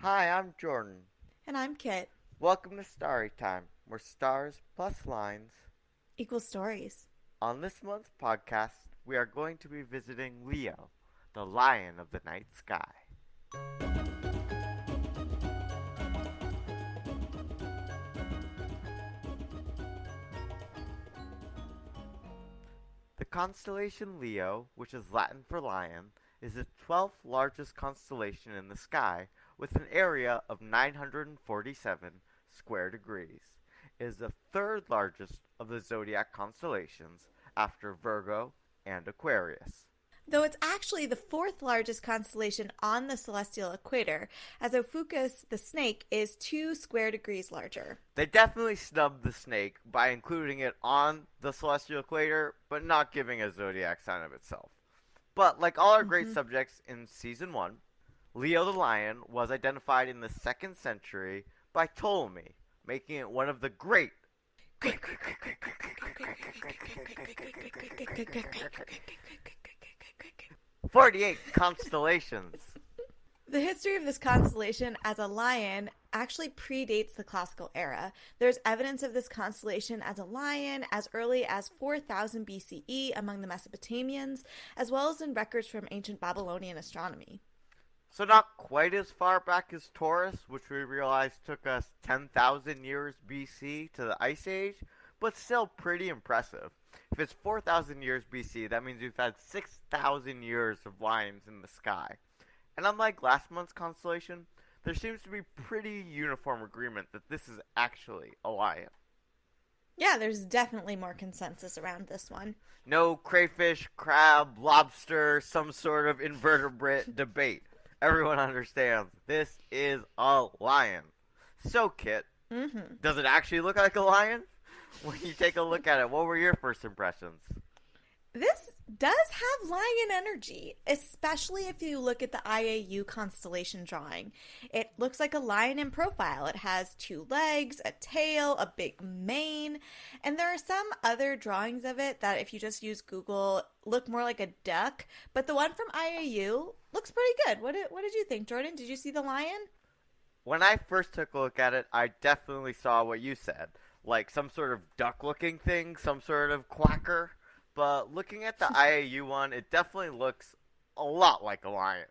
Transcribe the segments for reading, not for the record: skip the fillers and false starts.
Hi, I'm Jordan. And I'm Kit. Welcome to Starry Time, where stars plus lines. Equal stories. On this month's podcast, we are going to be visiting Leo, the lion of the night sky. The constellation Leo, which is Latin for lion, is the 12th largest constellation in the sky with an area of 947 square degrees. It is the third largest of the zodiac constellations after Virgo and Aquarius. Though it's actually the fourth largest constellation on the celestial equator, as Ophiuchus the snake is 2 square degrees larger. They definitely snubbed the snake by including it on the celestial equator, but not giving a zodiac sign of itself. But like all our great subjects in season 1, Leo the lion was identified in the 2nd century by Ptolemy, making it one of the great 48 constellations. The history of this constellation as a lion actually predates the classical era. There's evidence of this constellation as a lion as early as 4000 BCE among the Mesopotamians, as well as in records from ancient Babylonian astronomy. So not quite as far back as Taurus, which we realized took us 10,000 years BC to the Ice Age, but still pretty impressive. If it's 4,000 years BC, that means we've had 6,000 years of lions in the sky. And unlike last month's constellation, there seems to be pretty uniform agreement that this is actually a lion. Yeah, there's definitely more consensus around this one. No crayfish, crab, lobster, some sort of invertebrate debate. Everyone understands this is a lion. So, Kit, does it actually look like a lion? When you take a look at it, what were your first impressions? This does have lion energy, especially if you look at the IAU constellation drawing. It looks like a lion in profile. It has 2 legs, a tail, a big mane, and there are some other drawings of it that if you just use Google look more like a duck, but the one from IAU looks pretty good. What did you think, Jordan? Did you see the lion? When I first took a look at it, I definitely saw what you said, like some sort of duck-looking thing, some sort of quacker. But looking at the IAU one, it definitely looks a lot like a lion.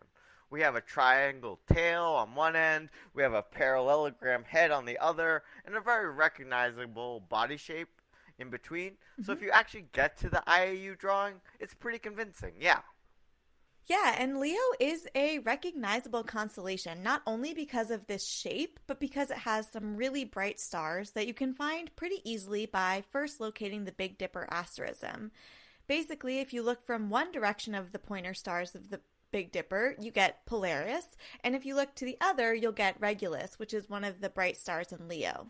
We have a triangle tail on one end, we have a parallelogram head on the other, and a very recognizable body shape in between. So if you actually get to the IAU drawing, it's pretty convincing, yeah. Yeah, and Leo is a recognizable constellation, not only because of this shape, but because it has some really bright stars that you can find pretty easily by first locating the Big Dipper asterism. Basically, if you look from one direction of the pointer stars of the Big Dipper, you get Polaris, and if you look to the other, you'll get Regulus, which is one of the bright stars in Leo.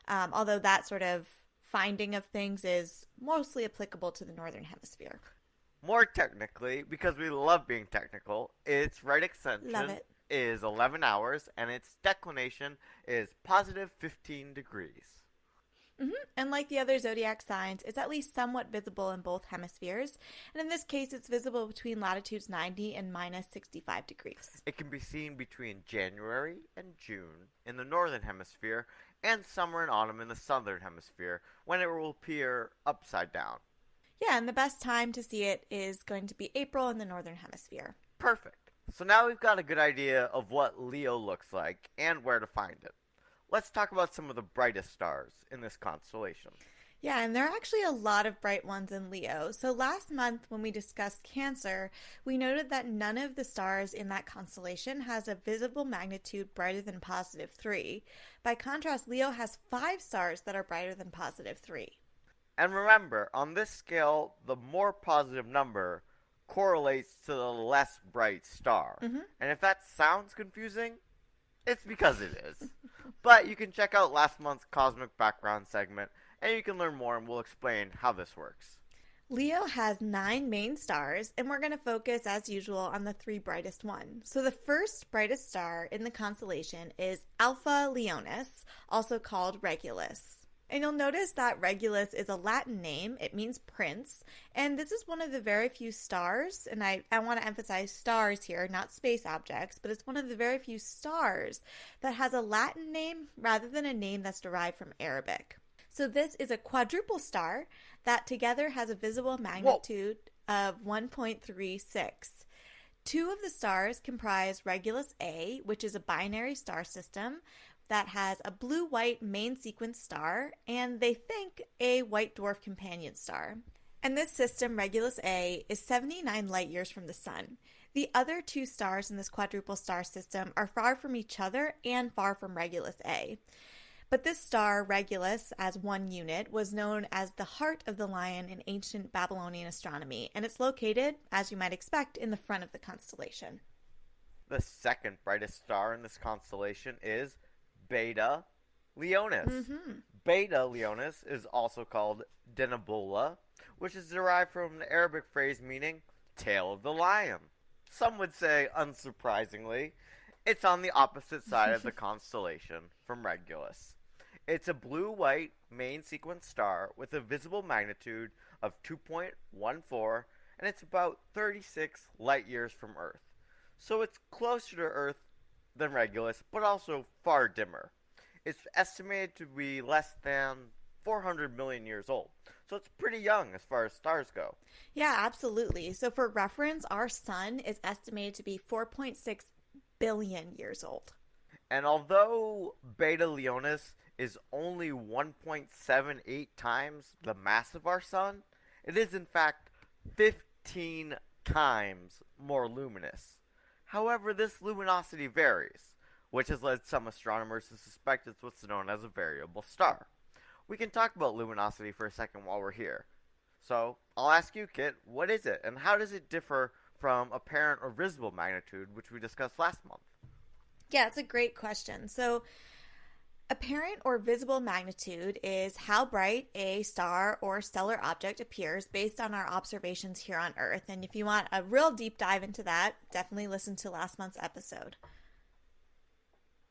Although that sort of finding of things is mostly applicable to the Northern Hemisphere. More technically, because we love being technical, its right extension is 11 hours, and its declination is positive 15 degrees. And like the other zodiac signs, it's at least somewhat visible in both hemispheres. And in this case, it's visible between latitudes 90 and minus 65 degrees. It can be seen between January and June in the northern hemisphere and summer and autumn in the southern hemisphere, when it will appear upside down. Yeah, and the best time to see it is going to be April in the northern hemisphere. Perfect. So now we've got a good idea of what Leo looks like and where to find it. Let's talk about some of the brightest stars in this constellation. Yeah, and there are actually a lot of bright ones in Leo. So last month when we discussed Cancer, we noted that none of the stars in that constellation has a visible magnitude brighter than positive 3. By contrast, Leo has 5 stars that are brighter than positive 3. And remember, on this scale, the more positive number correlates to the less bright star. And if that sounds confusing, it's because it is. But you can check out last month's Cosmic Background segment, and you can learn more, and we'll explain how this works. Leo has 9 main stars, and we're going to focus, as usual, on the 3 brightest ones. So the first brightest star in the constellation is Alpha Leonis, also called Regulus. And you'll notice that Regulus is a Latin name. It means prince. And this is one of the very few stars, and I want to emphasize stars here, not space objects, but it's one of the very few stars that has a Latin name rather than a name that's derived from Arabic. So this is a quadruple star that together has a visible Whoa! magnitude of 1.36. Two of the stars comprise Regulus A, which is a binary star system that has a blue-white main sequence star, and they think a white dwarf companion star. And this system, Regulus A, is 79 light years from the Sun. The other two stars in this quadruple star system are far from each other and far from Regulus A. But this star, Regulus, as one unit, was known as the heart of the lion in ancient Babylonian astronomy, and it's located, as you might expect, in the front of the constellation. The second brightest star in this constellation is Beta Leonis. Beta Leonis is also called Denebola, which is derived from the Arabic phrase meaning tail of the lion. Some would say, unsurprisingly, it's on the opposite side of the constellation from Regulus. It's a blue-white main sequence star with a visible magnitude of 2.14, and it's about 36 light years from Earth. So it's closer to Earth than Regulus, but also far dimmer. It's estimated to be less than 400 million years old. So it's pretty young as far as stars go. Yeah, absolutely. So for reference, our sun is estimated to be 4.6 billion years old. And although Beta Leonis is only 1.78 times the mass of our sun, it is in fact 15 times more luminous. However, this luminosity varies, which has led some astronomers to suspect it's what's known as a variable star. We can talk about luminosity for a second while we're here. So, I'll ask you, Kit, what is it, and how does it differ from apparent or visible magnitude, which we discussed last month? Yeah, it's a great question. So, apparent or visible magnitude is how bright a star or stellar object appears based on our observations here on Earth. And if you want a real deep dive into that, definitely listen to last month's episode.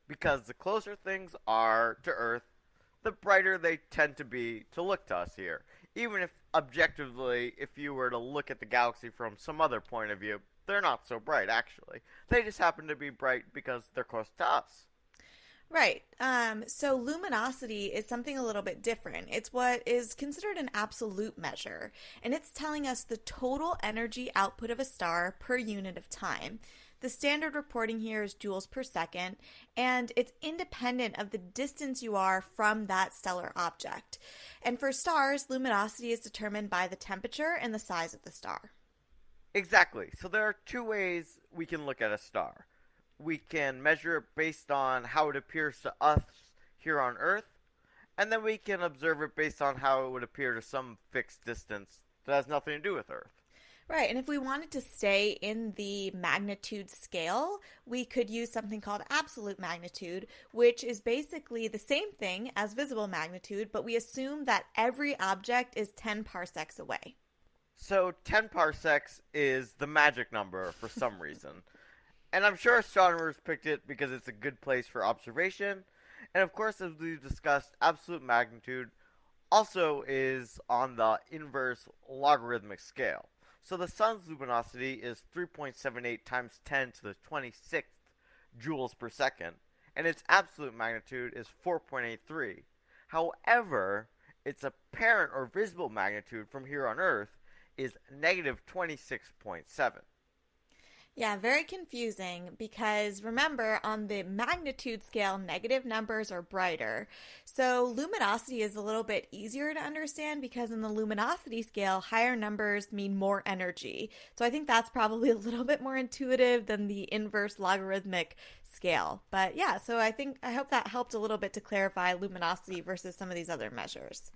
Because the closer things are to Earth, the brighter they tend to be to look to us here. Even if objectively, if you were to look at the galaxy from some other point of view, they're not so bright actually. They just happen to be bright because they're close to us. Right. So luminosity is something a little bit different. It's what is considered an absolute measure, and it's telling us the total energy output of a star per unit of time. The standard reporting here is joules per second, and it's independent of the distance you are from that stellar object. And for stars, luminosity is determined by the temperature and the size of the star. Exactly. So there are two ways we can look at a star. We can measure it based on how it appears to us here on Earth, and then we can observe it based on how it would appear to some fixed distance that has nothing to do with Earth. Right, and if we wanted to stay in the magnitude scale, we could use something called absolute magnitude, which is basically the same thing as visible magnitude, but we assume that every object is 10 parsecs away. So 10 parsecs is the magic number for some reason. And I'm sure astronomers picked it because it's a good place for observation. And of course, as we've discussed, absolute magnitude also is on the inverse logarithmic scale. So the sun's luminosity is 3.78 times 10 to the 26th joules per second, and its absolute magnitude is 4.83. However, its apparent or visible magnitude from here on Earth is negative 26.7. Yeah, very confusing because remember, on the magnitude scale, negative numbers are brighter. So luminosity is a little bit easier to understand because in the luminosity scale, higher numbers mean more energy. So I think that's probably a little bit more intuitive than the inverse logarithmic scale. But yeah, so I hope that helped a little bit to clarify luminosity versus some of these other measures.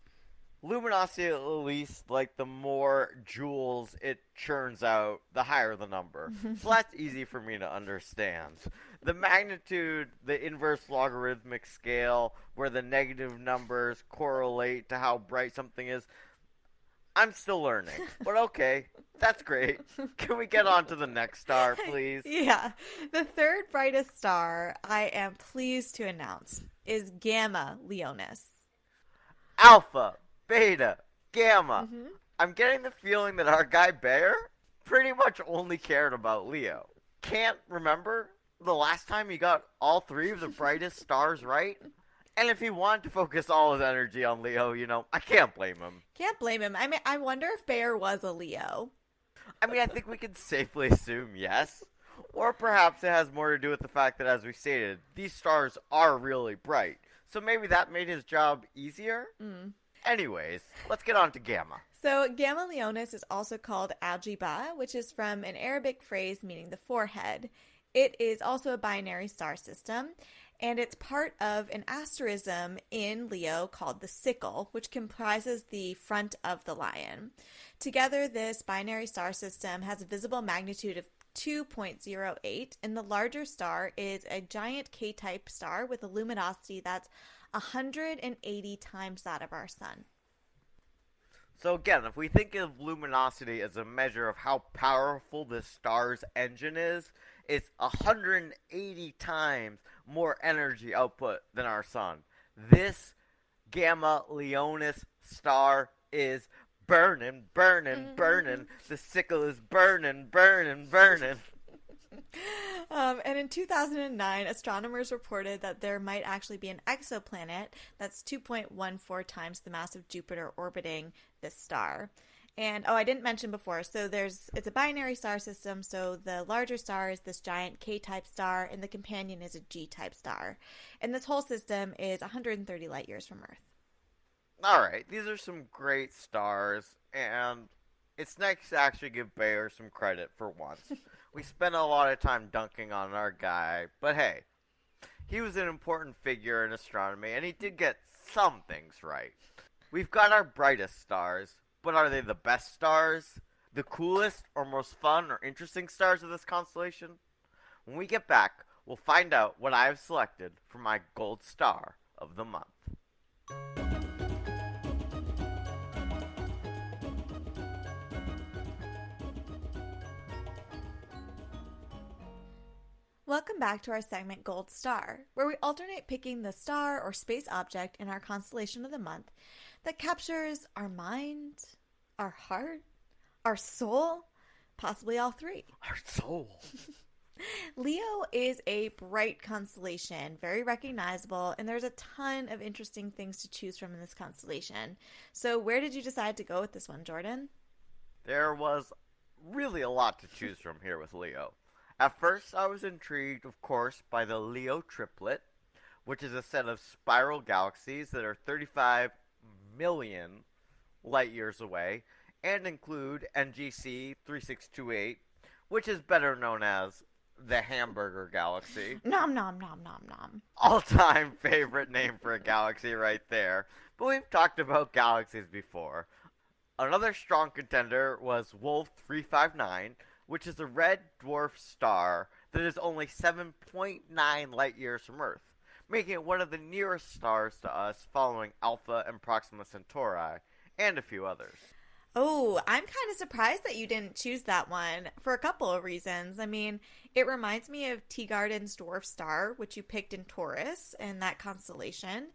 Luminosity, at least, like the more joules it churns out, the higher the number. So that's easy for me to understand. The magnitude, the inverse logarithmic scale, where the negative numbers correlate to how bright something is, I'm still learning. But okay, that's great. Can we get on to the next star, please? Yeah, the third brightest star I am pleased to announce is Gamma Leonis. Alpha, Beta, Gamma. Mm-hmm. I'm getting the feeling that our guy Bear pretty much only cared about Leo. Can't remember the last time he got all three of the brightest stars right? And if he wanted to focus all his energy on Leo, I can't blame him. Can't blame him. I mean, I wonder if Bear was a Leo. I mean, I think we can safely assume yes. Or perhaps it has more to do with the fact that, as we stated, these stars are really bright. So maybe that made his job easier? Mm. Anyways, let's get on to Gamma. So, Gamma Leonis is also called Algiba, which is from an Arabic phrase meaning the forehead. It is also a binary star system, and it's part of an asterism in Leo called the sickle, which comprises the front of the lion. Together, this binary star system has a visible magnitude of 2.08, and the larger star is a giant K-type star with a luminosity that's 180 times that of our sun. So again, if we think of luminosity as a measure of how powerful this star's engine is, it's 180 times more energy output than our sun. This Gamma Leonis star is burning, burning, burning. The sickle is burning, burning, burning. And in 2009, astronomers reported that there might actually be an exoplanet that's 2.14 times the mass of Jupiter orbiting this star. And I didn't mention before, so it's a binary star system, so the larger star is this giant K-type star, and the companion is a G-type star. And this whole system is 130 light years from Earth. Alright, these are some great stars, and it's nice to actually give Bayer some credit for once. We spent a lot of time dunking on our guy, but hey, he was an important figure in astronomy, and he did get some things right. We've got our brightest stars, but are they the best stars? The coolest or most fun or interesting stars of this constellation? When we get back, we'll find out what I have selected for my gold star of the month. Welcome back to our segment Gold Star, where we alternate picking the star or space object in our constellation of the month that captures our mind, our heart, our soul, possibly all three. Our soul. Leo is a bright constellation, very recognizable, and there's a ton of interesting things to choose from in this constellation. So where did you decide to go with this one, Jordan? There was really a lot to choose from here with Leo. At first, I was intrigued, of course, by the Leo triplet, which is a set of spiral galaxies that are 35 million light years away, and include NGC 3628, which is better known as the Hamburger Galaxy. Nom nom nom nom nom. All-time favorite name for a galaxy right there. But we've talked about galaxies before. Another strong contender was Wolf 359, which is a red dwarf star that is only 7.9 light years from Earth, making it one of the nearest stars to us following Alpha and Proxima Centauri, and a few others. Oh, I'm kind of surprised that you didn't choose that one for a couple of reasons. I mean, it reminds me of Teegarden's dwarf star, which you picked in Taurus and that constellation.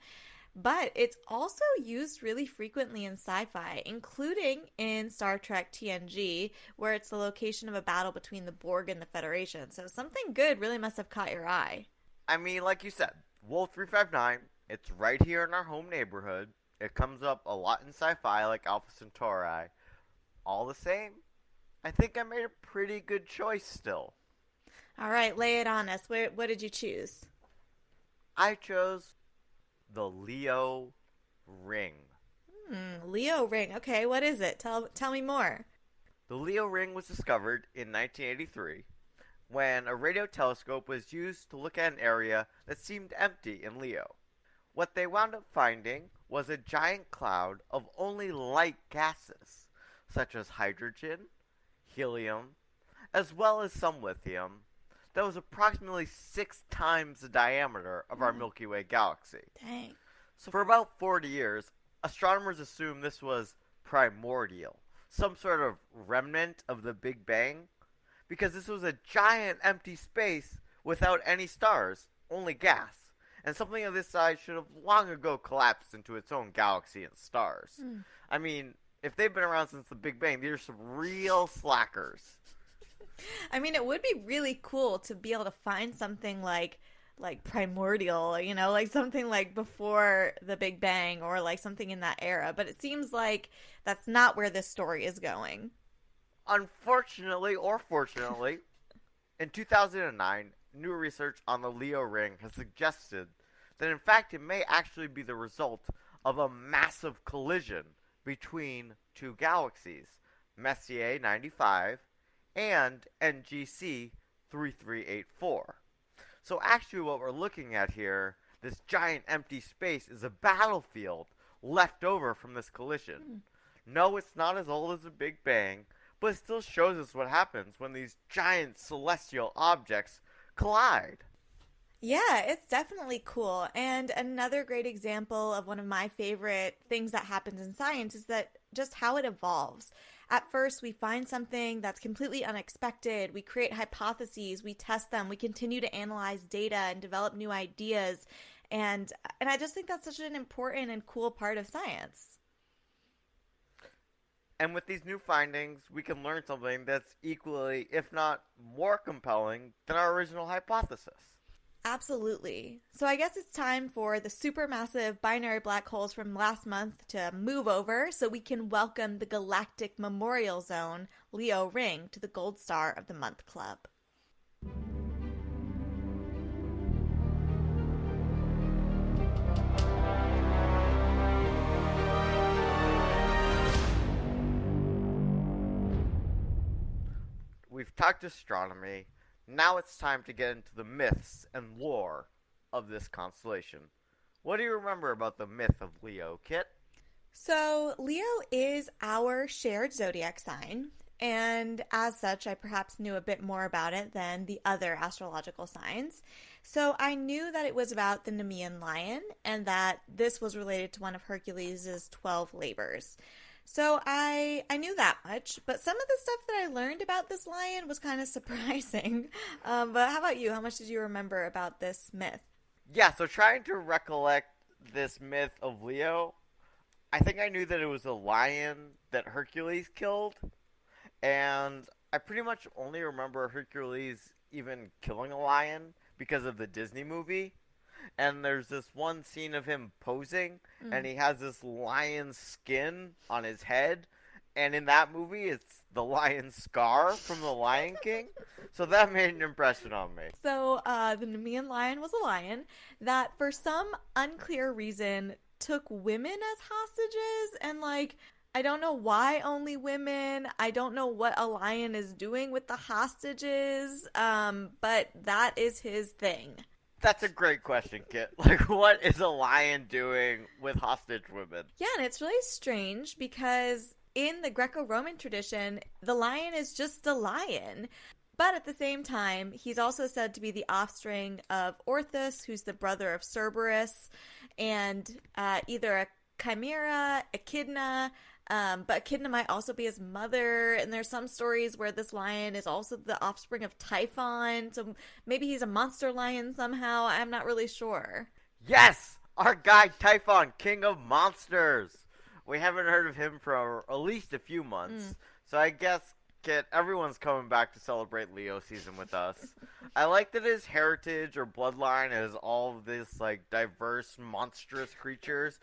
But it's also used really frequently in sci-fi, including in Star Trek TNG, where it's the location of a battle between the Borg and the Federation. So something good really must have caught your eye. I mean, like you said, Wolf 359, it's right here in our home neighborhood. It comes up a lot in sci-fi like Alpha Centauri. All the same, I think I made a pretty good choice still. All right, lay it on us. What did you choose? I chose the Leo Ring. Leo Ring. Okay, what is it? Tell me more. The Leo Ring was discovered in 1983 when a radio telescope was used to look at an area that seemed empty in Leo. What they wound up finding was a giant cloud of only light gases, such as hydrogen, helium, as well as some lithium, that was approximately 6 times the diameter of our Milky Way galaxy. Dang. So for about 40 years, astronomers assumed this was primordial, some sort of remnant of the Big Bang, because this was a giant empty space without any stars, only gas. and something of this size should have long ago collapsed into its own galaxy and stars. Hmm. I mean, if they've been around since the Big Bang, these are some real slackers. I mean, it would be really cool to be able to find something like primordial, like something like before the Big Bang or like something in that era, but it seems like that's not where this story is going. Unfortunately, or fortunately, in 2009, new research on the Leo ring has suggested that in fact it may actually be the result of a massive collision between two galaxies, Messier 95 and NGC 3384. So actually what we're looking at here, this giant empty space, is a battlefield left over from this collision. No, it's not as old as the Big Bang, but it still shows us what happens when these giant celestial objects collide. Yeah, it's definitely cool. And another great example of one of my favorite things that happens in science is that just how it evolves. At first, we find something that's completely unexpected. We create hypotheses, we test them, we continue to analyze data and develop new ideas. And I just think that's such an important and cool part of science. And with these new findings, we can learn something that's equally, if not more compelling than our original hypothesis. Absolutely. So I guess it's time for the supermassive binary black holes from last month to move over so we can welcome the Galactic Memorial Zone, Leo Ring, to the Gold Star of the Month Club. We've talked astronomy. Now it's time to get into the myths and lore of this constellation. What do you remember about the myth of Leo, Kit? So, Leo is our shared zodiac sign, and as such, I perhaps knew a bit more about it than the other astrological signs. So, I knew that it was about the Nemean lion and that this was related to one of Hercules' 12 labors. So, I knew that much, but some of the stuff that I learned about this lion was kind of surprising. But how about you? How much did you remember about this myth? Yeah, so trying to recollect this myth of Leo, I think I knew that it was a lion that Hercules killed, and I pretty much only remember Hercules even killing a lion because of the Disney movie. And there's this one scene of him posing, and Mm. he has this lion's skin on his head. And in that movie, it's the lion's scar from The Lion King. So that made an impression on me. So, the Nemean lion was a lion that, for some unclear reason, took women as hostages. And, like, I don't know why only women. I don't know what a lion is doing with the hostages. But that is his thing. That's a great question, Kit. Like, what is a lion doing with hostage women? Yeah, and it's really strange because in the Greco Roman tradition, the lion is just a lion. But at the same time, he's also said to be the offspring of Orthus, who's the brother of Cerberus, and either a chimera, echidna, but echidna might also be his mother. And there's some stories where this lion is also the offspring of Typhon, so maybe he's a monster lion somehow. I'm not really sure. Yes! Our guy Typhon, king of monsters! We haven't heard of him for at least a few months. So I guess, Kit, everyone's coming back to celebrate Leo season with us. I like that his heritage or bloodline is all of this, like, diverse, monstrous creatures.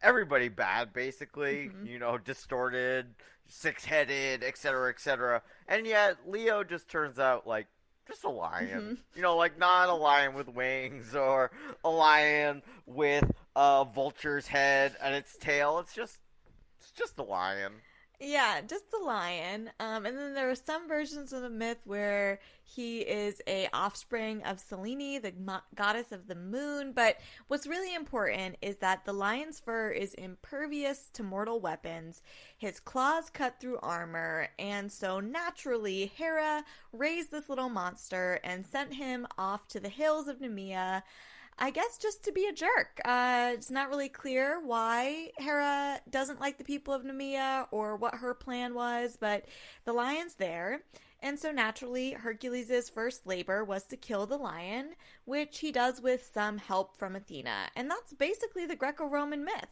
Everybody bad, basically. Mm-hmm. You know, distorted, six-headed, etc., etc. And yet, Leo just turns out, like, just a lion. Mm-hmm. You know, like, not a lion with wings or a lion with a vulture's head and its tail. It's just a lion. Yeah, just the lion. And then there are some versions of the myth where he is a offspring of Selene, the goddess of the moon. But what's really important is that the lion's fur is impervious to mortal weapons. His claws cut through armor, and so naturally, Hera raised this little monster and sent him off to the hills of Nemea. I guess just to be a jerk. It's not really clear why Hera doesn't like the people of Nemea or what her plan was, but the lion's there. And so naturally, Hercules' first labor was to kill the lion, which he does with some help from Athena. And that's basically the Greco Roman myth.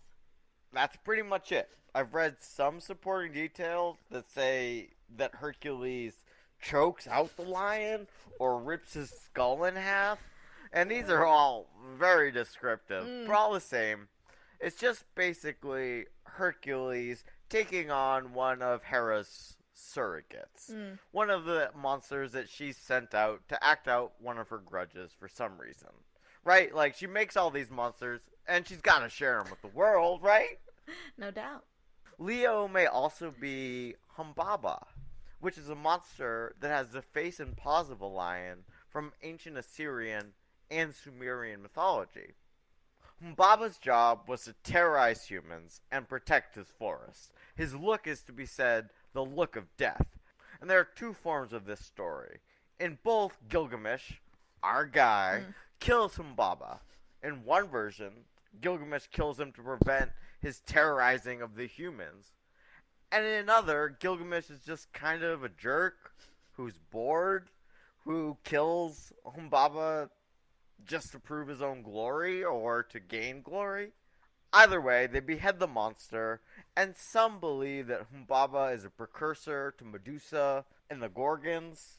That's pretty much it. I've read some supporting details that say that Hercules chokes out the lion or rips his skull in half, and these are all very descriptive, but all the same. It's just basically Hercules taking on one of Hera's surrogates. One of the monsters that she sent out to act out one of her grudges for some reason. Right? Like, she makes all these monsters, and she's gotta share them with the world, right? No doubt. Leo may also be Humbaba, which is a monster that has the face and paws of a lion from ancient Assyrian and Sumerian mythology. Humbaba's job was to terrorize humans and protect his forest. His look is to be said the look of death. And there are two forms of this story. In both, Gilgamesh, our guy, kills Humbaba. In one version, Gilgamesh kills him to prevent his terrorizing of the humans. And in another, Gilgamesh is just kind of a jerk who's bored, who kills Humbaba just to prove his own glory or to gain glory. Either way, they behead the monster, and some believe that Humbaba is a precursor to Medusa and the Gorgons.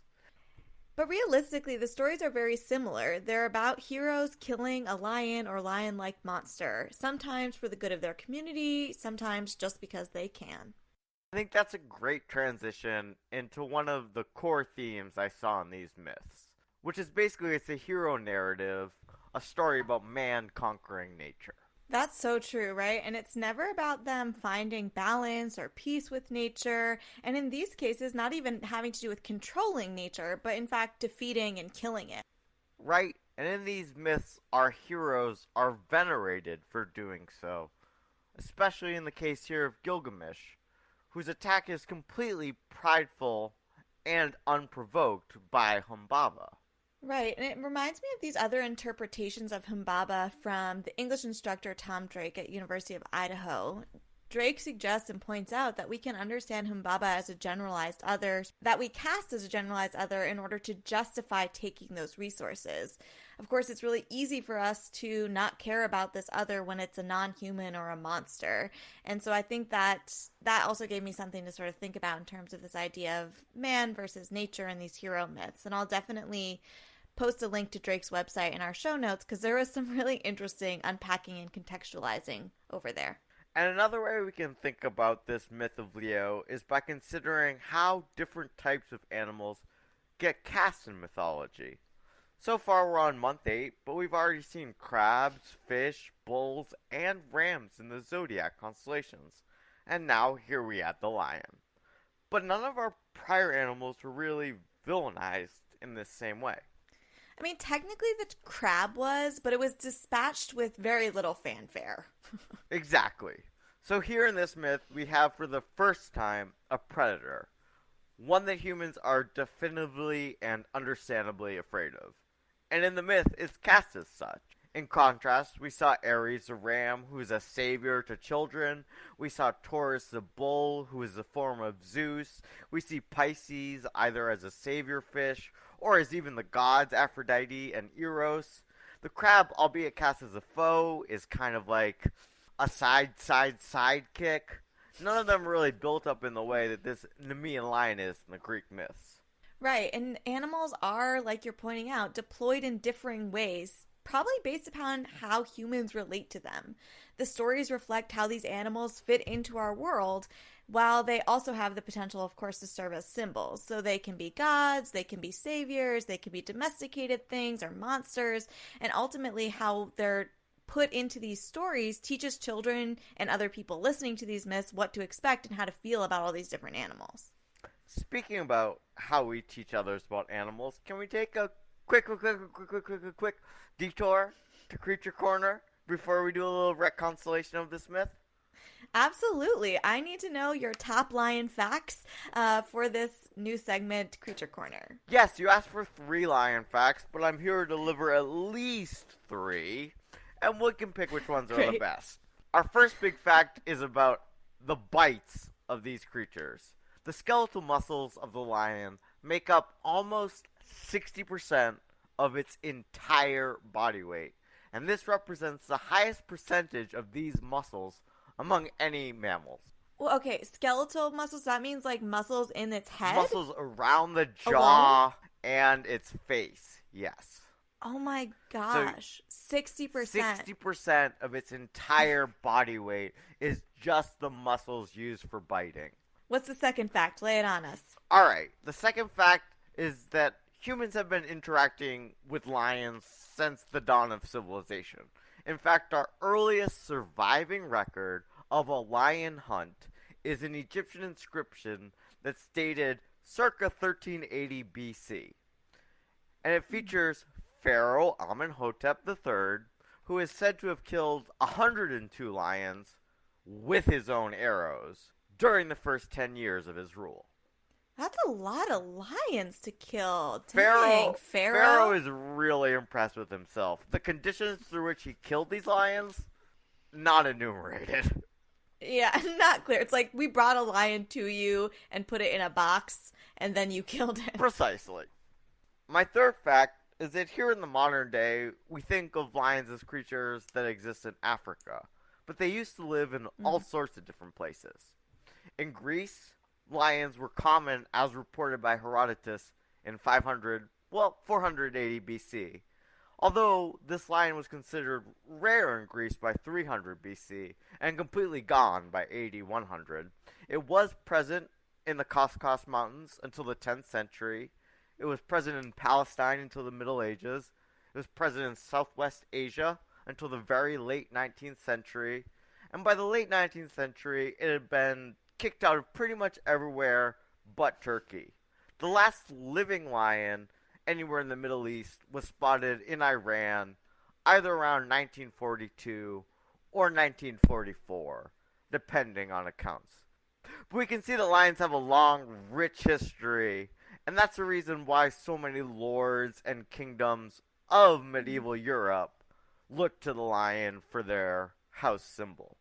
But realistically, the stories are very similar. They're about heroes killing a lion or lion like monster, sometimes for the good of their community, sometimes just because they can. I think that's a great transition into one of the core themes I saw in these myths, which is basically it's a hero narrative, a story about man conquering nature. That's so true, right? And it's never about them finding balance or peace with nature. And in these cases, not even having to do with controlling nature, but in fact defeating and killing it. Right? And in these myths, our heroes are venerated for doing so. Especially in the case here of Gilgamesh, whose attack is completely prideful and unprovoked by Humbaba. Right, and it reminds me of these other interpretations of Humbaba from the English instructor Tom Drake at University of Idaho. Drake suggests and points out that we can understand Humbaba as a generalized other, that we cast as a generalized other in order to justify taking those resources. Of course, it's really easy for us to not care about this other when it's a non-human or a monster. And so I think that also gave me something to sort of think about in terms of this idea of man versus nature and these hero myths. And I'll definitely post a link to Drake's website in our show notes because there was some really interesting unpacking and contextualizing over there. And another way we can think about this myth of Leo is by considering how different types of animals get cast in mythology. So far we're on month 8, but we've already seen crabs, fish, bulls, and rams in the zodiac constellations. And now here we add the lion. But none of our prior animals were really villainized in this same way. I mean, technically the crab was, but it was dispatched with very little fanfare. Exactly. So here in this myth, we have for the first time a predator. One that humans are definitively and understandably afraid of. And in the myth, it's cast as such. In contrast, we saw Ares the ram, who is a savior to children. We saw Taurus the bull, who is the form of Zeus. We see Pisces either as a savior fish, or as even the gods Aphrodite and Eros. The crab, albeit cast as a foe, is kind of like a sidekick. None of them really built up in the way that this Nemean lion is in the Greek myths. Right, and animals are, like you're pointing out, deployed in differing ways, probably based upon how humans relate to them. The stories reflect how these animals fit into our world, while they also have the potential, of course, to serve as symbols. So they can be gods, they can be saviors, they can be domesticated things or monsters, and ultimately how they're put into these stories teaches children and other people listening to these myths what to expect and how to feel about all these different animals. Speaking about how we teach others about animals, can we take a quick detour to Creature Corner before we do a little reconciliation of this myth? Absolutely. I need to know your top lion facts for this new segment, Creature Corner. Yes, you asked for 3 lion facts, but I'm here to deliver at least 3, and we can pick which ones are the Great. best. Our first big fact is about the bites of these creatures. The skeletal muscles of the lion make up almost 60% of its entire body weight, and this represents the highest percentage of these muscles among any mammals. Well, okay, skeletal muscles, that means like muscles in its head Muscles around the alone? jaw and its face, yes. Oh my So gosh. 60%. 60% of its entire body weight is just the muscles used for biting. What's the second fact? Lay it on us. Alright, the second fact is that humans have been interacting with lions since the dawn of civilization. In fact, our earliest surviving record of a lion hunt is an Egyptian inscription that's dated circa 1380 BC. And it features Pharaoh Amenhotep III, who is said to have killed 102 lions with his own arrows during the first 10 years of his rule. That's a lot of lions to kill. Pharaoh Dang, Pharaoh Pharaoh? is really impressed with himself. The conditions through which he killed these lions, not enumerated. Yeah, not clear. It's like we brought a lion to you and put it in a box and then you killed it. Precisely. My third fact is that here in the modern day, we think of lions as creatures that exist in Africa, but they used to live in all Mm. sorts of different places. In Greece, lions were common as reported by Herodotus in 480 BC. Although this lion was considered rare in Greece by 300 BC and completely gone by AD 100, it was present in the Caucasus Mountains until the 10th century. It was present in Palestine until the Middle Ages. It was present in Southwest Asia until the very late 19th century. And by the late 19th century, it had been kicked out of pretty much everywhere but Turkey. The last living lion anywhere in the Middle East was spotted in Iran either around 1942 or 1944, depending on accounts. But we can see that lions have a long, rich history, and that's the reason why so many lords and kingdoms of medieval Europe looked to the lion for their house symbol.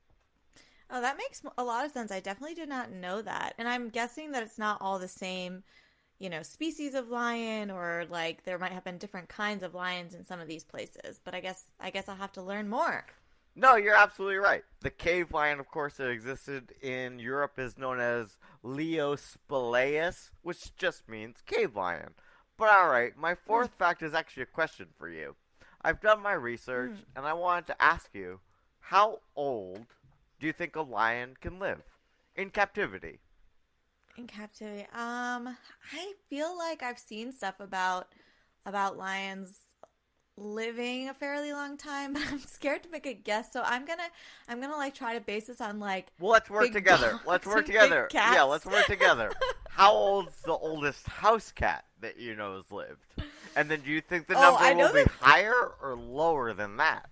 Oh, that makes a lot of sense. I definitely did not know that. And I'm guessing that it's not all the same, species of lion or like there might have been different kinds of lions in some of these places. But I guess I'll have to learn more. No, you're absolutely right. The cave lion, of course, that existed in Europe is known as Leospelaeus, which just means cave lion. But alright, my Mm. fourth fact is actually a question for you. I've done my research, Mm. and I wanted to ask you, how old do you think a lion can live in captivity? In captivity. I feel like I've seen stuff about lions living a fairly long time, but I'm scared to make a guess. So I'm gonna like try to base this on like Well, let's work big together. Let's dogs work and big together. Yeah, cats. let's work together. How old's the oldest house cat that you know has lived? And then do you think the Oh, number I will know be that. higher or lower than that?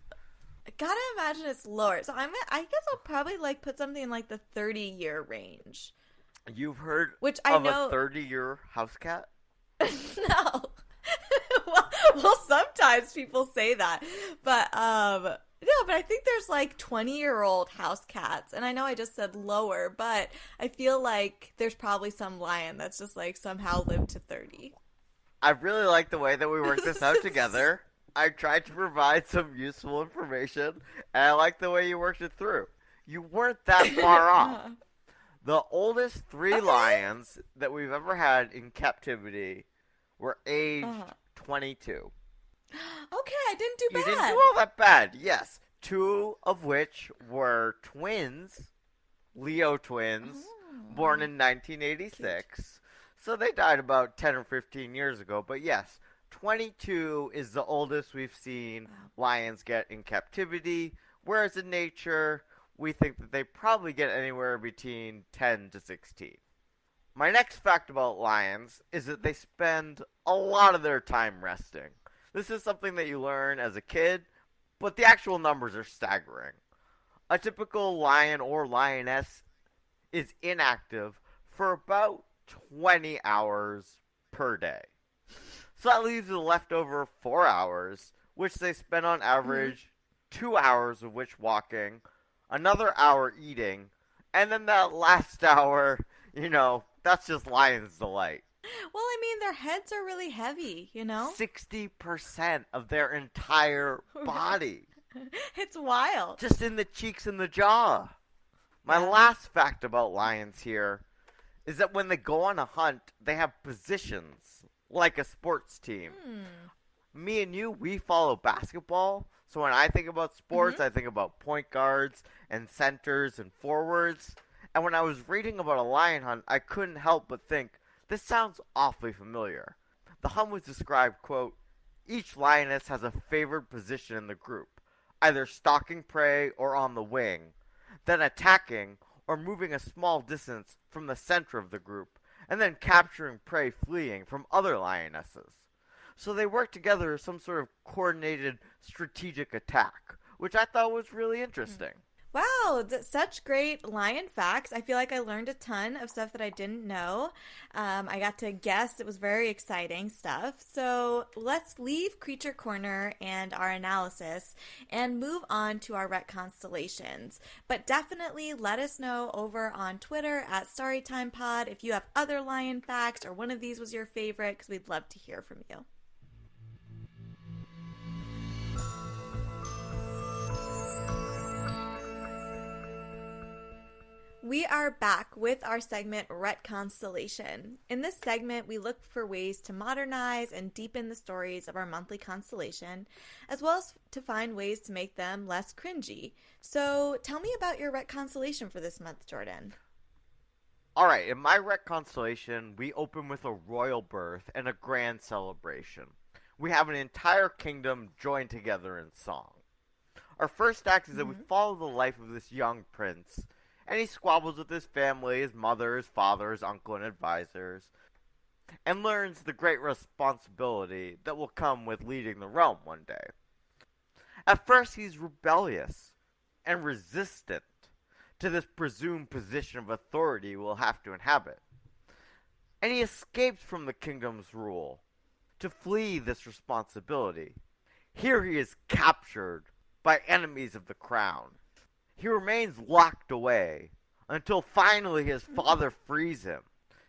I gotta imagine it's lower. So I guess I'll probably like put something in like the 30-year range, You've heard which I of a know. 30-year house cat? No. well, sometimes people say that, but no, but I think there's like 20-year-old house cats, and I know I just said lower, but I feel like there's probably some lion that's just like somehow lived to 30. I really like the way that we worked this out together. I tried to provide some useful information, and I like the way you worked it through. You weren't that far off. Uh, The oldest 3 okay. lions that we've ever had in captivity were aged Uh, 22. okay, I didn't do You didn't do bad. all that bad, yes. 2 of which were twins, Leo twins, born Oh, in cute. 1986. So they died about 10 or 15 years ago. But yes, 22 is the oldest we've seen Wow. lions get in captivity, whereas in nature, we think that they probably get anywhere between 10 to 16. My next fact about lions is that they spend a lot of their time resting. This is something that you learn as a kid, but the actual numbers are staggering. A typical lion or lioness is inactive for about 20 hours per day. So that leaves the leftover 4 hours, which they spend on Hmm. average 2 hours of which walking, another hour eating, and then that last hour, that's just lion's delight. Well, I mean, their heads are really heavy, you know? 60% of their entire Right. body, It's wild. just in the cheeks and the jaw. My Yeah. last fact about lions here is that when they go on a hunt, they have positions like a sports team. Hmm. Me and you, we follow basketball. So when I think about sports, Mm-hmm. I think about point guards and centers and forwards. And when I was reading about a lion hunt, I couldn't help but think, this sounds awfully familiar. The hunt was described, quote, each lioness has a favored position in the group, either stalking prey or on the wing, then attacking or moving a small distance from the center of the group, and then capturing prey fleeing from other lionesses. So they work together as some sort of coordinated strategic attack, which I thought was really interesting. Wow, such great lion facts. I feel like I learned a ton of stuff that I didn't know. I got to guess. It was very exciting stuff. So let's leave Creature Corner and our analysis and move on to our Rhet constellations. But definitely let us know over on Twitter at StorytimePod if you have other lion facts or one of these was your favorite, because we'd love to hear from you. We are back with our segment Rhet Constellation. In this segment, we look for ways to modernize and deepen the stories of our monthly constellation, as well as to find ways to make them less cringy. So, tell me about your Rhet Constellation for this month, Jordan. Alright, in my Rec Constellation, we open with a royal birth and a grand celebration. We have an entire kingdom joined together in song. Our first act is that we Mm-hmm. follow the life of this young prince, and he squabbles with his family, his mother, his father, his uncle, and advisors, and learns the great responsibility that will come with leading the realm one day. At first, he's rebellious and resistant to this presumed position of authority he will have to inhabit, and he escapes from the kingdom's rule to flee this responsibility. Here he is captured by enemies of the crown. He remains locked away until finally his father frees him,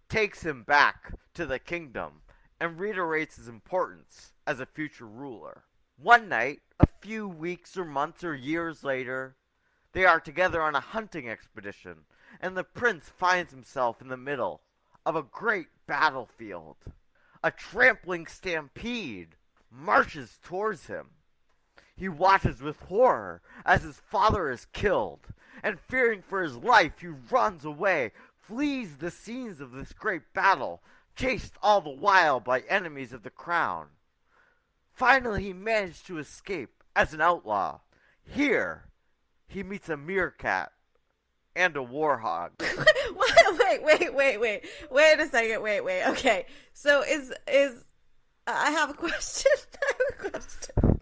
takes him back to the kingdom, and reiterates his importance as a future ruler. One night, a few weeks or months or years later, they are together on a hunting expedition, and the prince finds himself in the middle of a great battlefield. A trampling stampede marches towards him. He watches with horror as his father is killed, and fearing for his life, he runs away, flees the scenes of this great battle, chased all the while by enemies of the crown. Finally, he managed to escape as an outlaw. Here, he meets a meerkat and a warhog. Wait a second. Wait. Okay. So is I have a question. I have a question.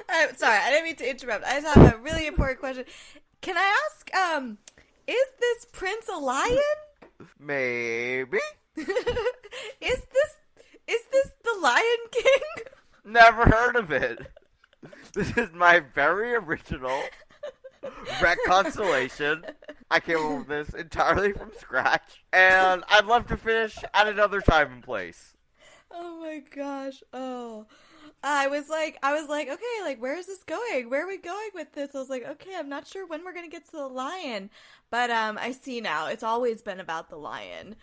I'm sorry, I didn't mean to interrupt. I just have a really important question. Can I ask, is this prince a lion? Maybe? Is this the Lion King? Never heard of it. This is my very original Rec Constellation. I came up with this entirely from scratch, and I'd love to finish at another time and place. Oh my gosh. Oh. I was like, okay, like where is this going? Where are we going with this? I was like, okay, I'm not sure when we're gonna get to the lion. But I see now. It's always been about the lion.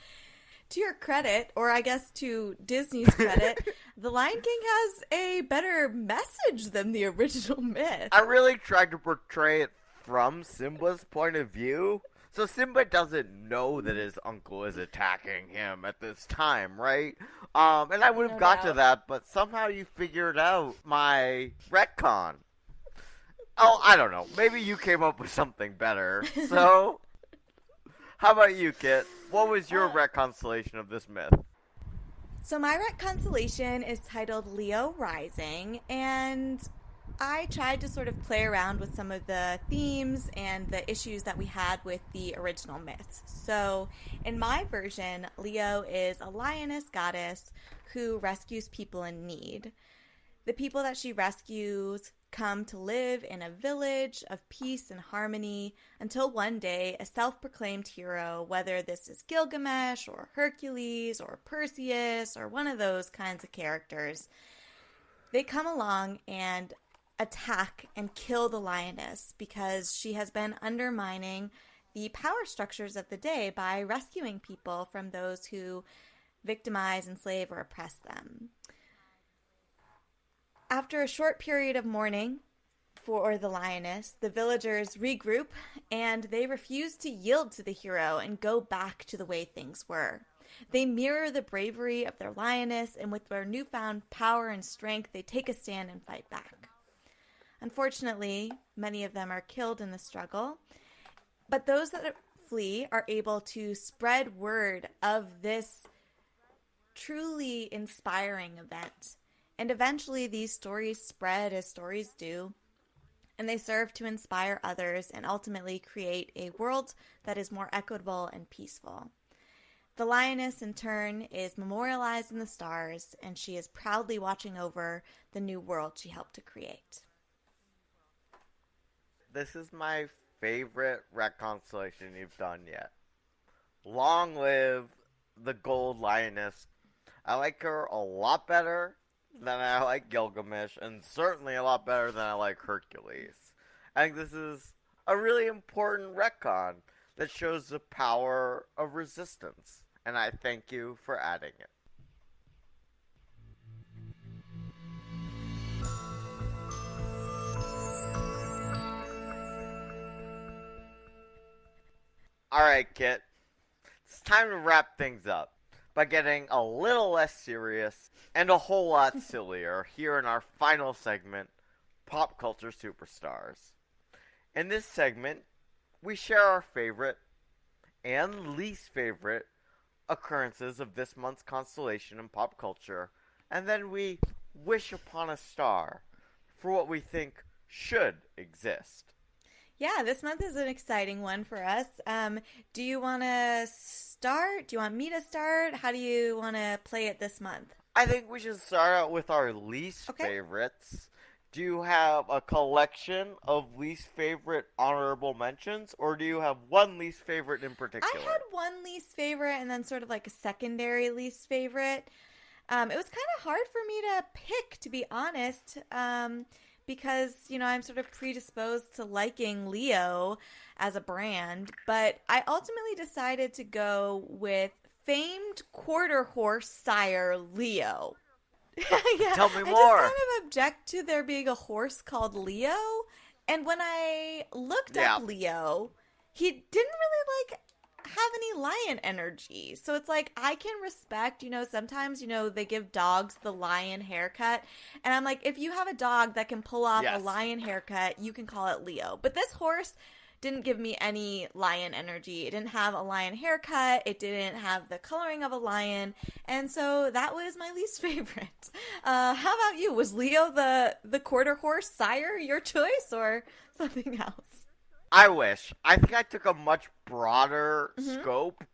To your credit, or I guess to Disney's credit, The Lion King has a better message than the original myth. I really tried to portray it from Simba's point of view. So Simba doesn't know that his uncle is attacking him at this time, right? And I would have No got to doubt. that, but somehow you figured out my retcon. Oh, I don't know. Maybe you came up with something better. So, how about you, Kit? What was your Uh, reconciliation of this myth? so my constellation is titled Leo Rising, and I tried to sort of play around with some of the themes and the issues that we had with the original myths. So, in my version, Leo is a lioness goddess who rescues people in need. The people that she rescues come to live in a village of peace and harmony until one day a self proclaimed hero, whether this is Gilgamesh or Hercules or Perseus or one of those kinds of characters, they come along and attack and kill the lioness because she has been undermining the power structures of the day by rescuing people from those who victimize, enslave, or oppress them. After a short period of mourning for the lioness, the villagers regroup and they refuse to yield to the hero and go back to the way things were. They mirror the bravery of their lioness, and with their newfound power and strength, they take a stand and fight back. Unfortunately, many of them are killed in the struggle, but those that flee are able to spread word of this truly inspiring event. And eventually these stories spread as stories do, and they serve to inspire others and ultimately create a world that is more equitable and peaceful. The lioness, in turn, is memorialized in the stars, and she is proudly watching over the new world she helped to create. This is my favorite reconciliation you've done yet. Long live the gold lioness. I like her a lot better than I like Gilgamesh, and certainly a lot better than I like Hercules. I think this is a really important retcon that shows the power of resistance, and I thank you for adding it. Alright, Kit. It's time to wrap things up by getting a little less serious and a whole lot sillier here in our final segment, Pop Culture Superstars. In this segment, we share our favorite and least favorite occurrences of this month's constellation in pop culture, and then we wish upon a star for what we think should exist. Yeah, this month is an exciting one for us. Do you want to start? Do you want me to start? How do you want to play it this month? I think we should start out with our least favorites. Do you have a collection of least favorite honorable mentions, or do you have one least favorite in particular? I had one least favorite and then sort of like a secondary least favorite. It was kind of hard for me to pick, to be honest, because, I'm sort of predisposed to liking Leo as a brand, but I ultimately decided to go with famed quarter horse sire Leo. Yeah, Tell me more. I just kind of object to there being a horse called Leo. And when I looked up Leo, he didn't really have any lion energy. So it's like, I can respect, sometimes, they give dogs the lion haircut. And I'm like, if you have a dog that can pull off a lion haircut, you can call it Leo. But this horse didn't give me any lion energy. It didn't have a lion haircut. It didn't have the coloring of a lion. And so that was my least favorite. How about you? Was Leo the quarter horse sire your choice or something else? I wish. I think I took a much broader scope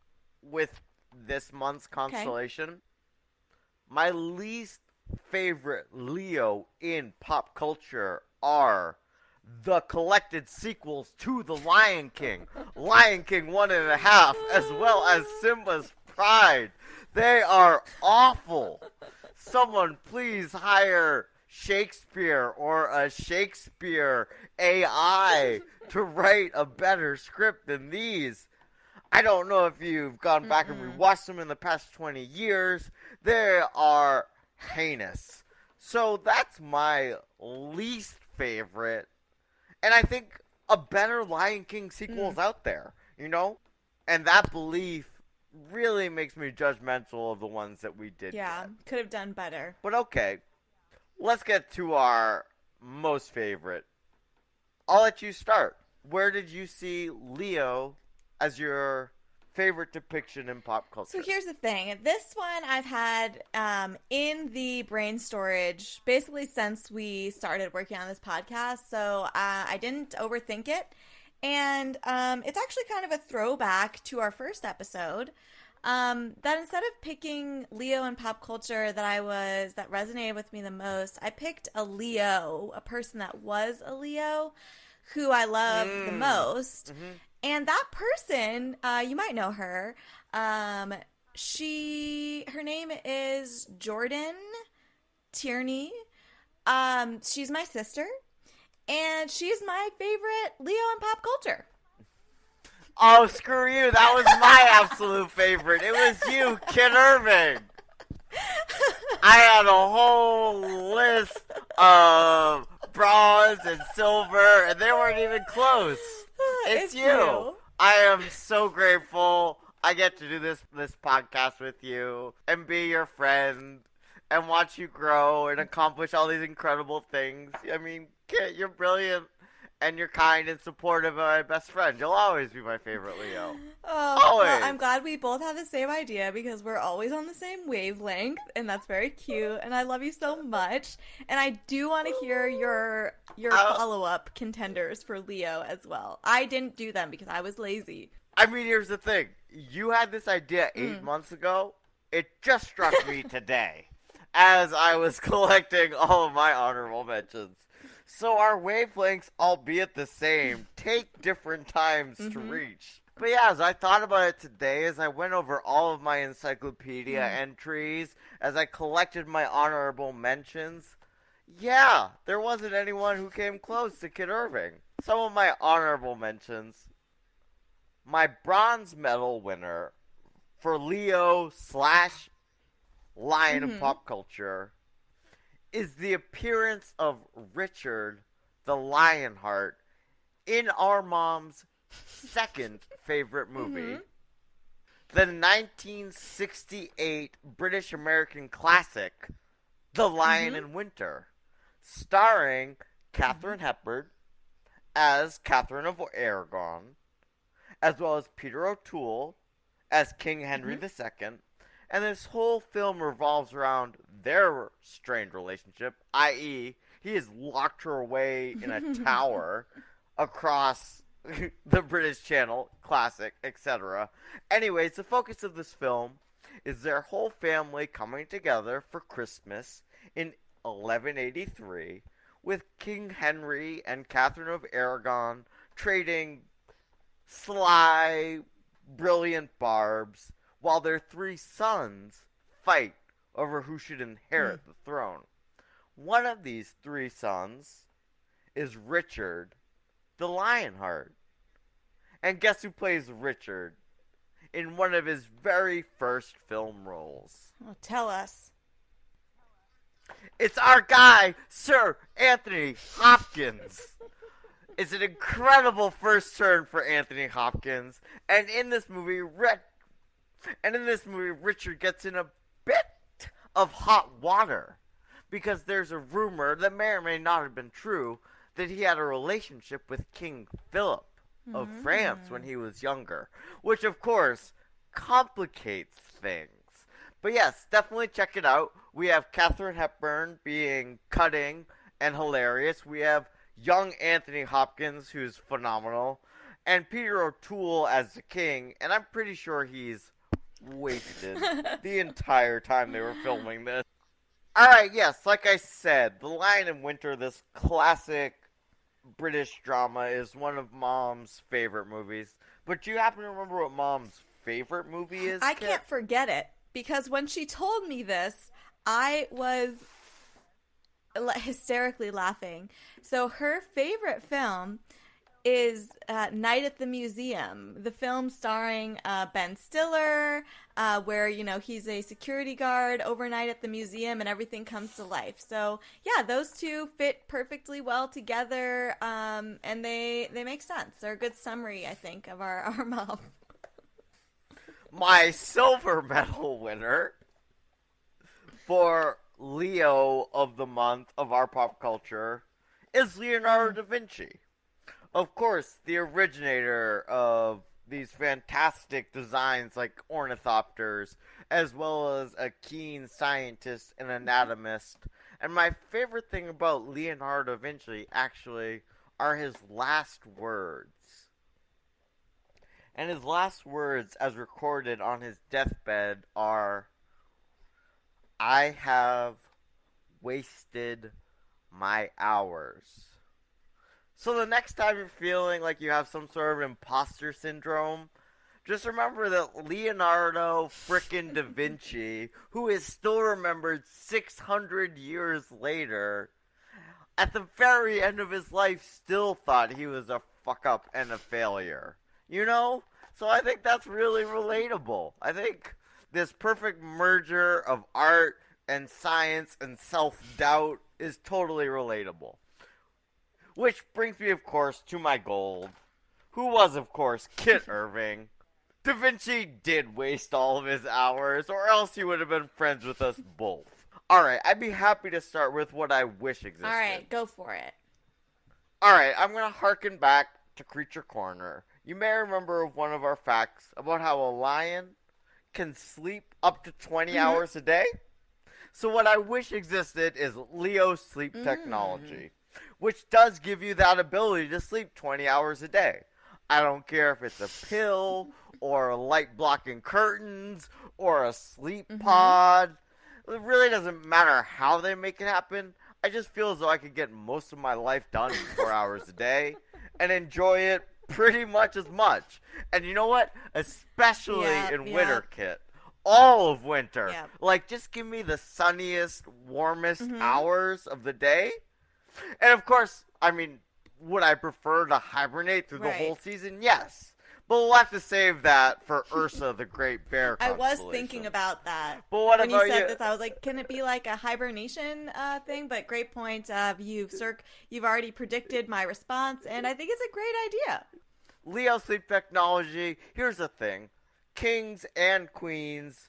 with this month's constellation. Okay. My least favorite Leo in pop culture are the collected sequels to The Lion King, Lion King 1.5, as well as Simba's Pride. They are awful. Someone please hire Shakespeare or a Shakespeare AI to write a better script than these. I don't know if you've gone back and rewatched them in the past 20 years. They are heinous. So that's my least favorite. And I think a better Lion King sequel is out there, And that belief really makes me judgmental of the ones that we did get. Could have done better. But okay, let's get to our most favorite. I'll let you start. Where did you see Leo as your favorite depiction in pop So culture? here's the thing. This one I've had in the brain storage basically since we started working on this podcast. So I didn't overthink it. And it's actually kind of a throwback to our first episode. That instead of picking Leo in pop culture that resonated with me the most, I picked a Leo, a person that was a Leo, who I loved the Mm. most. Mm-hmm. And that person, you might know her. Um, her name is Jordan Tierney. She's my sister, and she's my favorite Leo in pop culture. Oh, screw you. That was my absolute favorite. It was you, Kid Irving. I had a whole list of bronze and silver, and they weren't even close. It's It's you. you. I am so grateful I get to do this podcast with you and be your friend and watch you grow and accomplish all these incredible things. I mean, Kit, you're brilliant and you're kind and supportive of my best friend. You'll always be my favorite Leo. Oh, well, Always. I'm glad we both have the same idea because we're always on the same wavelength, and that's very cute. And I love you so much. And I do want to hear your Uh, follow-up contenders for Leo as well. I didn't do them because I was lazy. I mean, here's the thing. You had this idea 8 months ago. It just struck me today as I was collecting all of my honorable mentions. So our wavelengths, albeit the same, take different times to Mm-hmm. reach. But yeah, as I thought about it today, as I went over all of my encyclopedia Mm. entries, as I collected my honorable mentions, yeah, there wasn't anyone who came close to Kid Irving. Some of my honorable mentions: my bronze medal winner for Leo slash Lion in Mm-hmm. pop culture is the appearance of Richard the Lionheart in our mom's second favorite Mm-hmm. movie, the 1968 British American classic, The Lion Mm-hmm. in Winter, starring Mm-hmm. Katharine Hepburn as Catherine of Aragon, as well as Peter O'Toole as King Henry Mm-hmm. II. And this whole film revolves around their strained relationship, i.e., he has locked her away in a tower across the British Channel, classic, etc. Anyways, the focus of this film is their whole family coming together for Christmas in 1183, with King Henry and Catherine of Aragon trading sly, brilliant barbs, while their three sons fight over who should inherit the throne. One of these three sons is Richard the Lionheart. And guess who plays Richard in one of his very first film roles? Oh, tell us. It's our guy, Sir Anthony Hopkins. It's an incredible first turn for Anthony Hopkins, and in this movie, Richard gets in a bit of hot water because there's a rumor that may or may not have been true that he had a relationship with King Philip of France when Mm. he was younger, which of course complicates things. But yes, definitely check it out. We have Katharine Hepburn being cutting and hilarious. We have young Anthony Hopkins, who's phenomenal, and Peter O'Toole as the king, and I'm pretty sure he's wasted the entire time they were filming this. Alright, yes, like I said, The Lion in Winter, this classic British drama, is one of Mom's favorite movies. But do you happen to remember what Mom's favorite movie is, I Kit? can't forget it because when she told me this, I was hysterically laughing. So her favorite film is Night at the Museum, the film starring Ben Stiller, where he's a security guard overnight at the museum, and everything comes to life. So yeah, those two fit perfectly well together, and they make sense. They're a good summary, I think, of our mom. My silver medal winner for Leo of the month of our pop culture is Leonardo Mm. da Vinci. Of course, the originator of these fantastic designs like ornithopters, as well as a keen scientist and anatomist. And my favorite thing about Leonardo da Vinci actually are his last words. And his last words, as recorded on his deathbed, are I have wasted my hours. So the next time you're feeling like you have some sort of imposter syndrome, just remember that Leonardo frickin' da Vinci, who is still remembered 600 years later, at the very end of his life still thought he was a fuck up and a failure. You know? So I think that's really relatable. I think this perfect merger of art and science and self doubt is totally relatable. Which brings me, of course, to my gold, who was, of course, Kit Irving. Da Vinci did waste all of his hours, or else he would have been friends with us both. Alright, I'd be happy to start with what I wish existed. Alright, go for it. Alright, I'm going to harken back to Creature Corner. You may remember one of our facts about how a lion can sleep up to 20 hours a day. So what I wish existed is Leo sleep technology, which does give you that ability to sleep 20 hours a day. I don't care if it's a pill or light blocking curtains or a sleep pod. It really doesn't matter how they make it happen. I just feel as though I could get most of my life done in 4 hours a day and enjoy it pretty much as much. And you know what? Especially in winter, Kit. All of winter. Yep. Like, just give me the sunniest, warmest hours of the day. And of course, I mean, would I prefer to hibernate through the whole season? Yes. But we'll have to save that for Ursa, the Great Bear I constellation. was thinking about that. But what when about you said this, I was like, can it be like a hibernation thing? But great point. You've already predicted my response, and I think it's a great idea. Leo sleep technology, here's the thing. Kings and queens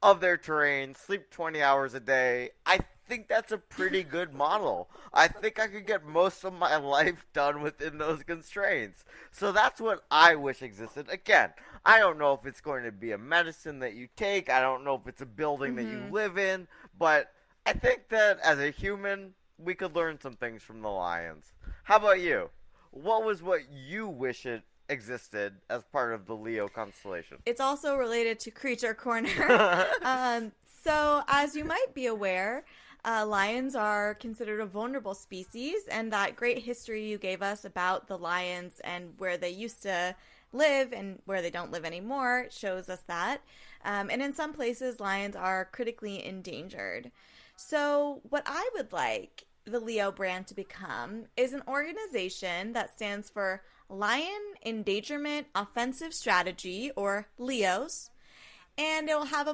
of their terrain sleep 20 hours a day. I think that's a pretty good model. I think I could get most of my life done within those constraints. So that's what I wish existed. Again, I don't know if it's going to be a medicine that you take. I don't know if it's a building that you live in. But I think that as a human, we could learn some things from the lions. How about you? What was what you wish it existed as part of the Leo constellation? It's also related to Creature Corner. So, as you might be aware, lions are considered a vulnerable species, and that great history you gave us about the lions and where they used to live and where they don't live anymore shows us that. And in some places, lions are critically endangered. So, what I would like the Leo brand to become is an organization that stands for Lion Endangerment Offensive Strategy, or LEOS, and it'll have a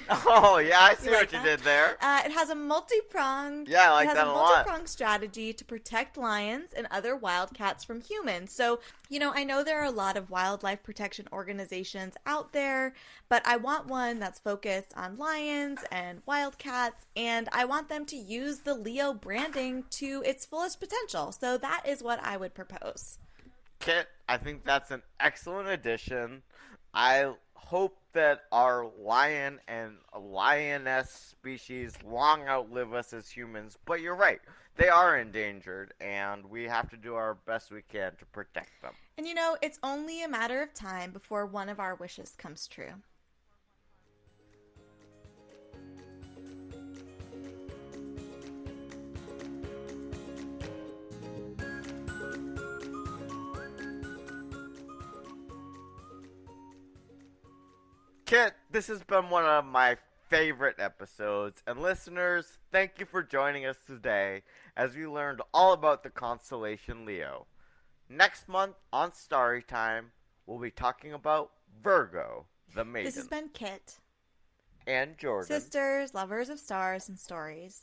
Oh, yeah, I see what you that? did there. It has a multi-pronged. Yeah, I like it has that a a lot. multi-pronged strategy to protect lions and other wildcats from humans. So, I know there are a lot of wildlife protection organizations out there, but I want one that's focused on lions and wildcats, and I want them to use the Leo branding to its fullest potential. So that is what I would propose. Kit, I think that's an excellent addition. I hope that our lion and lioness species long outlive us as humans, but you're right. They are endangered, and we have to do our best we can to protect them. And it's only a matter of time before one of our wishes comes true. Kit, this has been one of my favorite episodes, and listeners, thank you for joining us today as we learned all about the constellation Leo. Next month on Starry Time, we'll be talking about Virgo, the maiden. This has been Kit. And Jordan. Sisters, lovers of stars and stories.